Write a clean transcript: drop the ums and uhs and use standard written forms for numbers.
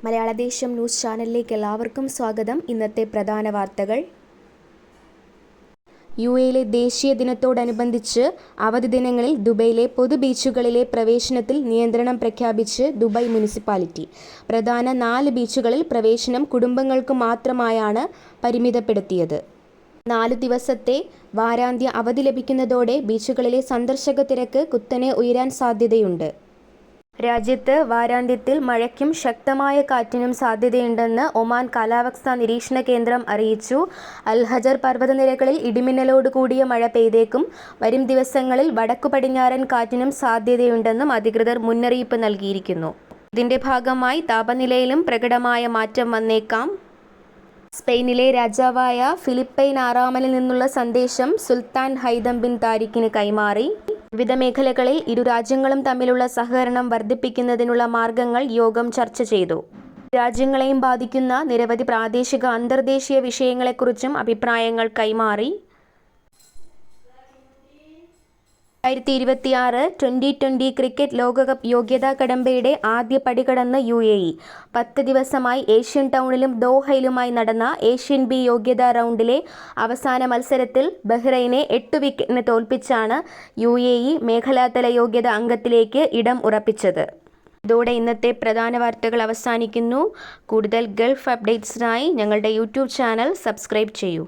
മലയാളദേശം news ചാനലിലേക്ക് എല്ലാവർക്കും സ്വാഗതം. ഇന്നത്തെ പ്രധാന വാർത്തകൾ. യുഎയിലെ ദേശീയ ദിനത്തോടനുബന്ധിച്ച് അവധി ദിനങ്ങളിൽ ദുബൈയിലെ പൊതു ബീച്ചുകളിലെ പ്രവേശനത്തിൽ നിയന്ത്രണം പ്രഖ്യാപിച്ച് ദുബായ് മുനിസിപ്പാലിറ്റി. പ്രധാന 4 ബീച്ചുകളിൽ പ്രവേശനം കുടുംബങ്ങൾക്ക് മാത്രമായാണ് പരിമിതപ്പെടുത്തിയത്. 4 ദിവസത്തെ വാരാന്ത്യ അവധി ലഭിക്കുന്നതോടെ ബീച്ചുകളിലെ സന്ദർശക തിരക്ക് കുത്തനെ ഉയരാൻ സാധ്യതയുണ്ട്. രാജ്യത്ത് വാരാന്ത്യത്തിൽ മഴയ്ക്കും ശക്തമായ കാറ്റിനും സാധ്യതയുണ്ടെന്ന് ഒമാൻ കാലാവസ്ഥാ നിരീക്ഷണ കേന്ദ്രം അറിയിച്ചു. അൽ-ഹജർ പർവ്വതനിരകളിൽ ഇടിമിന്നലോട് കൂടിയ മഴ പെയ്തേക്കും. വരും ദിവസങ്ങളിൽ വടക്കു പടിഞ്ഞാറൻ കാറ്റിനും സാധ്യതയുണ്ടെന്നും അധികൃതർ മുന്നറിയിപ്പ് നൽകിയിരിക്കുന്നു. ഇതിന്റെ ഭാഗമായി താപനിലയിലും പ്രകടമായ മാറ്റം വന്നേക്കാം. സ്പെയിനിലെ രാജാവായ ഫിലിപ്പൈൻ ആറാമനിൽ നിന്നുള്ള സന്ദേശം സുൽത്താൻ ഹൈതം ബിൻ താരിഖിന് കൈമാറി. വിവിധ മേഖലകളിൽ ഇരു രാജ്യങ്ങളും തമ്മിലുള്ള സഹകരണം വർദ്ധിപ്പിക്കുന്നതിനുള്ള മാർഗങ്ങൾ യോഗം ചർച്ച ചെയ്തു. രാജ്യങ്ങളെയും ബാധിക്കുന്ന നിരവധി പ്രാദേശിക അന്തർദേശീയ വിഷയങ്ങളെക്കുറിച്ചും അഭിപ്രായങ്ങൾ കൈമാറി. 2026 T20 ക്രിക്കറ്റ് ലോകകപ്പ് യോഗ്യതാ കടമ്പയുടെ ആദ്യ പടി കടന്ന് UAE. 10 ദിവസമായി ഏഷ്യൻ ടൗണിലും ദോഹയിലുമായി നടന്ന ഏഷ്യൻ ബി യോഗ്യതാ റൗണ്ടിലെ അവസാന മത്സരത്തിൽ ബഹ്റൈനെ 8 വിക്കറ്റിന് തോൽപ്പിച്ചാണ് UAE മേഖലാതല യോഗ്യതാ അംഗത്തിലേക്ക് ഇടം ഉറപ്പിച്ചത്. ഇതോടെ ഇന്നത്തെ പ്രധാന വാർത്തകൾ അവസാനിക്കുന്നു. കൂടുതൽ ഗൾഫ് അപ്ഡേറ്റ്സിനായി ഞങ്ങളുടെ യൂട്യൂബ് ചാനൽ സബ്സ്ക്രൈബ് ചെയ്യൂ.